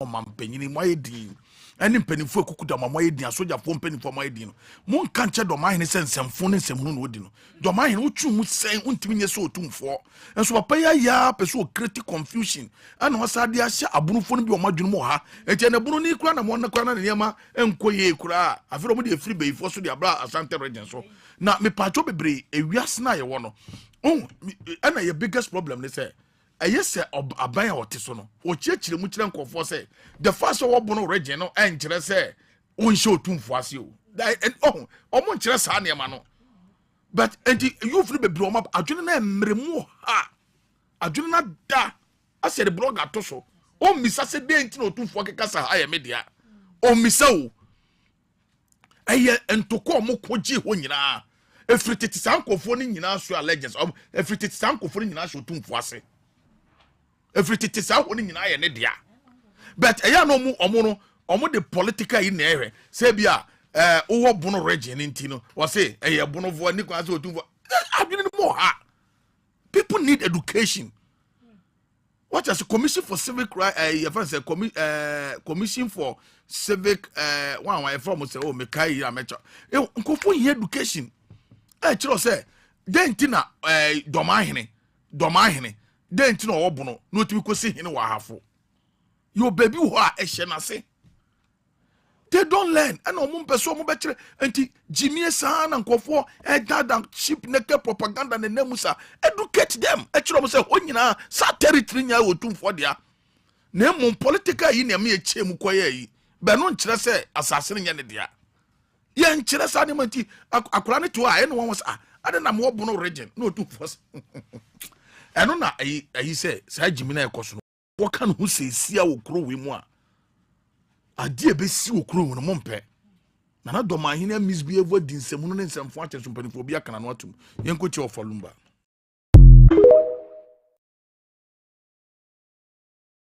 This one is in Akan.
mampanyini moyedin ene mpanifo ekukuda moyedin asojafo mpanifo moyedin mon kanche do mahene sensemfo ne nsemu no odi no do mahene utwu mu sen untimi nye so otumfo enso papa ya peso create confusion ana wasade ahye abunufo no bi o madwunu mo ha enti na bunu ni kura na mo na kura na niema enkoye kura afiro mo de free beifo so de abra Asante region so na me pacho bebre ewiase na ye wo no ana your biggest problem ne say ayese aban a wote so no o chiechire mu kire nkofo say the first wo bono region no enkire say on show tumfo ase o omo nkire sa na ema no but and you free bebre o ma adwene na emremu ha adwene na da ase the blogger to so o misa se de enti na tumfo kekasa ha ya media o misa o eye entoko mo koji ho nyina efrititi sankofo ni nyina so allegiance efrititi sankofo ni nyina so tumfo ase efrititi sanko ni nyina ye ne dia but eya no mu omo the political in ere say bia owo bono region nti no o say eye bono vo ni kwa so tumfo adwene mo ha people need education. What is the Commission for Civic Rights? Commission for Civic one from say oh mekai ya mecha. Nkofo here education. Chiro say den tina domahene den tina obono no timi kosi hene wa hafo. Your baby who are ehye na se. They don't learn. And omo peso omo betire enti Jimmy sa na nkofo dada cheap naked propaganda na nemusa educate them. Chiro mo say onyina sa territory nya otumfo dia. Na emu political yi na me echemu koye yi. Be no nkire say asase nya ne dia. Ye nkire sa ne manti akura ne to a ene won was ade na mo obo no region na otumfo. Eno na ayi say sa Jimmy na ekoso no. Wo kan hu say sia wo kro we mu a adie be si okuro no mompe na na do mahene misbehave di nsemu no nsemfo ache so mpanifo bia kana no atum yenko che ofalumba